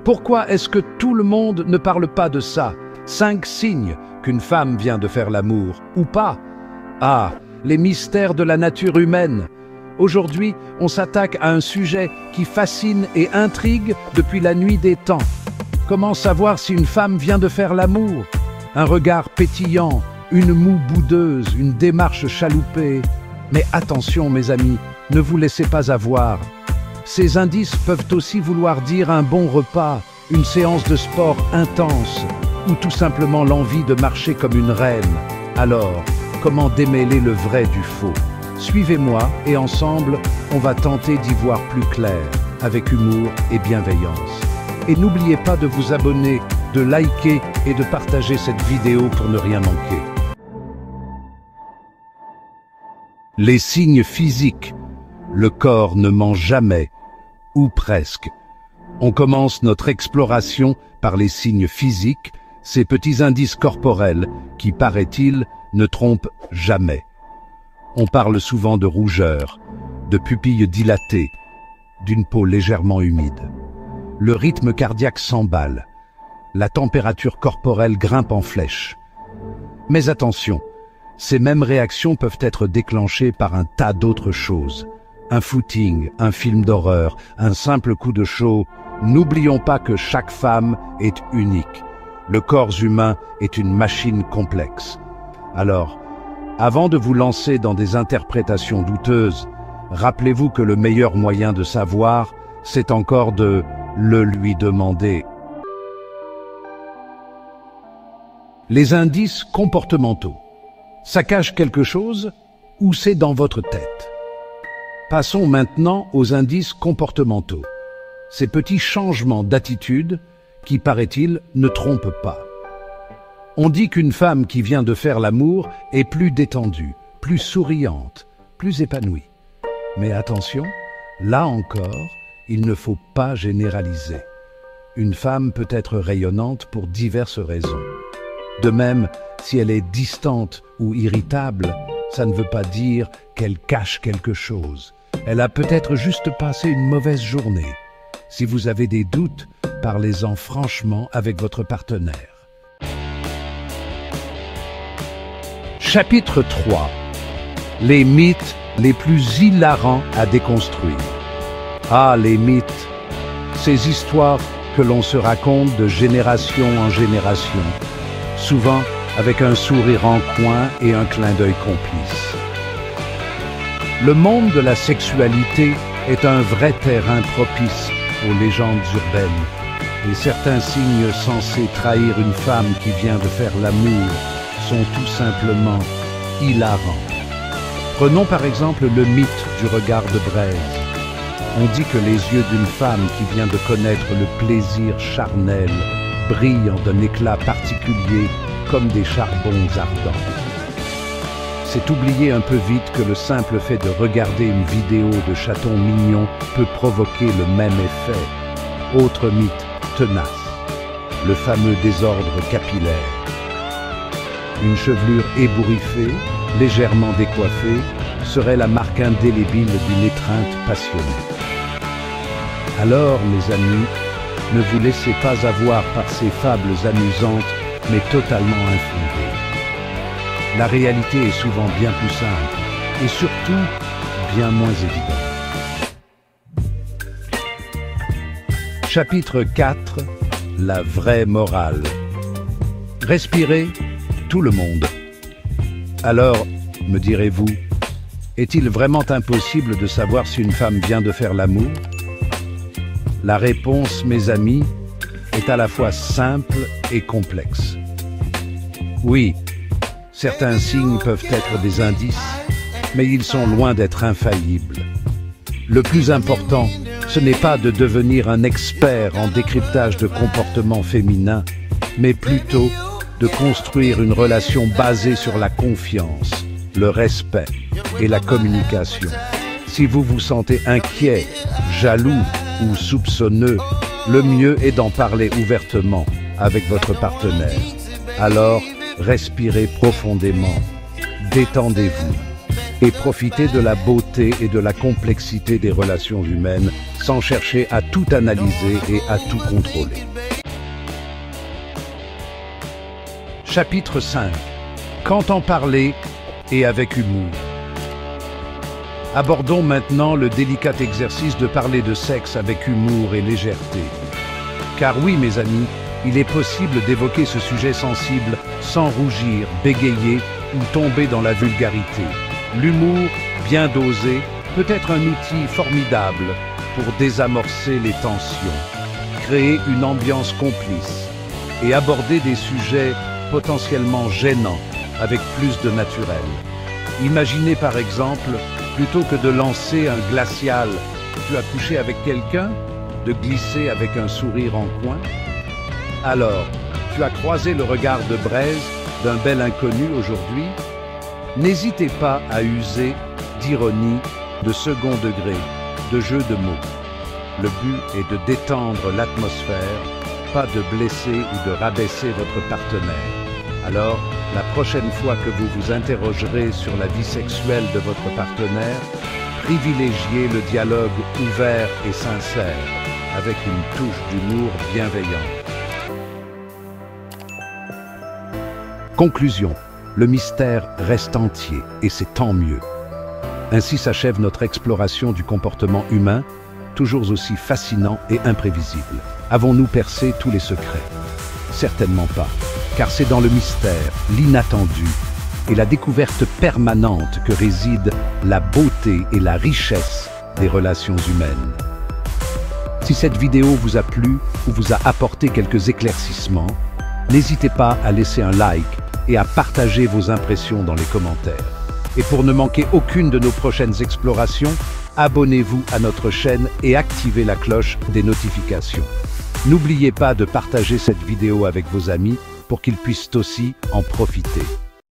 Pourquoi est-ce que tout le monde ne parle pas de ça? 5 signes qu'une femme vient de faire l'amour, ou pas. Ah, les mystères de la nature humaine. Aujourd'hui, on s'attaque à un sujet qui fascine et intrigue depuis la nuit des temps. Comment savoir si une femme vient de faire l'amour? Un regard pétillant, une moue boudeuse, une démarche chaloupée. Mais attention mes amis, ne vous laissez pas avoir. Ces indices peuvent aussi vouloir dire un bon repas, une séance de sport intense, ou tout simplement l'envie de marcher comme une reine. Alors, comment démêler le vrai du faux? Suivez-moi et ensemble, on va tenter d'y voir plus clair, avec humour et bienveillance. Et n'oubliez pas de vous abonner, de liker et de partager cette vidéo pour ne rien manquer. Les signes physiques. Le corps ne ment jamais, ou presque. On commence notre exploration par les signes physiques, ces petits indices corporels qui, paraît-il, ne trompent jamais. On parle souvent de rougeur, de pupilles dilatées, d'une peau légèrement humide. Le rythme cardiaque s'emballe, la température corporelle grimpe en flèche. Mais attention, ces mêmes réactions peuvent être déclenchées par un tas d'autres choses. Un footing, un film d'horreur, un simple coup de chaud. N'oublions pas que chaque femme est unique. Le corps humain est une machine complexe. Alors, avant de vous lancer dans des interprétations douteuses, rappelez-vous que le meilleur moyen de savoir, c'est encore de le lui demander. Les indices comportementaux. Ça cache quelque chose ou c'est dans votre tête? Passons maintenant aux indices comportementaux. Ces petits changements d'attitude qui, paraît-il, ne trompent pas. On dit qu'une femme qui vient de faire l'amour est plus détendue, plus souriante, plus épanouie. Mais attention, là encore, il ne faut pas généraliser. Une femme peut être rayonnante pour diverses raisons. De même, si elle est distante ou irritable, ça ne veut pas dire qu'elle cache quelque chose. Elle a peut-être juste passé une mauvaise journée. Si vous avez des doutes, parlez-en franchement avec votre partenaire. Chapitre 3. Les mythes les plus hilarants à déconstruire. Ah, les mythes, ces histoires que l'on se raconte de génération en génération, souvent avec un sourire en coin et un clin d'œil complice. Le monde de la sexualité est un vrai terrain propice aux légendes urbaines, et certains signes censés trahir une femme qui vient de faire l'amour sont tout simplement hilarants. Prenons par exemple le mythe du regard de braise. On dit que les yeux d'une femme qui vient de connaître le plaisir charnel brillent d'un éclat particulier comme des charbons ardents. C'est oublier un peu vite que le simple fait de regarder une vidéo de chatons mignons peut provoquer le même effet. Autre mythe tenace, le fameux désordre capillaire. Une chevelure ébouriffée, légèrement décoiffée, serait la marque indélébile d'une étreinte passionnée. Alors, mes amis, ne vous laissez pas avoir par ces fables amusantes, mais totalement infondées. La réalité est souvent bien plus simple, et surtout, bien moins évidente. Chapitre 4. La vraie morale. Respirez, tout le monde. Alors, me direz-vous, est-il vraiment impossible de savoir si une femme vient de faire l'amour? La réponse, mes amis, est à la fois simple et complexe. Oui, certains signes peuvent être des indices, mais ils sont loin d'être infaillibles. Le plus important, ce n'est pas de devenir un expert en décryptage de comportements féminins, mais plutôt de construire une relation basée sur la confiance, le respect et la communication. Si vous vous sentez inquiet, jaloux ou soupçonneux, le mieux est d'en parler ouvertement avec votre partenaire. Alors, respirez profondément, détendez-vous et profiter de la beauté et de la complexité des relations humaines sans chercher à tout analyser et à tout contrôler. Chapitre 5. Quand en parler et avec humour. Abordons maintenant le délicat exercice de parler de sexe avec humour et légèreté. Car oui, mes amis, il est possible d'évoquer ce sujet sensible sans rougir, bégayer ou tomber dans la vulgarité. L'humour, bien dosé, peut être un outil formidable pour désamorcer les tensions, créer une ambiance complice et aborder des sujets potentiellement gênants avec plus de naturel. Imaginez par exemple, plutôt que de lancer un glacial « Tu as couché avec quelqu'un ?» de glisser avec un sourire en coin. Alors, tu as croisé le regard de braise d'un bel inconnu aujourd'hui? N'hésitez pas à user d'ironie, de second degré, de jeu de mots. Le but est de détendre l'atmosphère, pas de blesser ou de rabaisser votre partenaire. Alors, la prochaine fois que vous vous interrogerez sur la vie sexuelle de votre partenaire, privilégiez le dialogue ouvert et sincère, avec une touche d'humour bienveillant. Conclusion. Le mystère reste entier, et c'est tant mieux. Ainsi s'achève notre exploration du comportement humain, toujours aussi fascinant et imprévisible. Avons-nous percé tous les secrets? Certainement pas, car c'est dans le mystère, l'inattendu et la découverte permanente que réside la beauté et la richesse des relations humaines. Si cette vidéo vous a plu ou vous a apporté quelques éclaircissements, n'hésitez pas à laisser un like et à partager vos impressions dans les commentaires. Et pour ne manquer aucune de nos prochaines explorations, abonnez-vous à notre chaîne et activez la cloche des notifications. N'oubliez pas de partager cette vidéo avec vos amis pour qu'ils puissent aussi en profiter.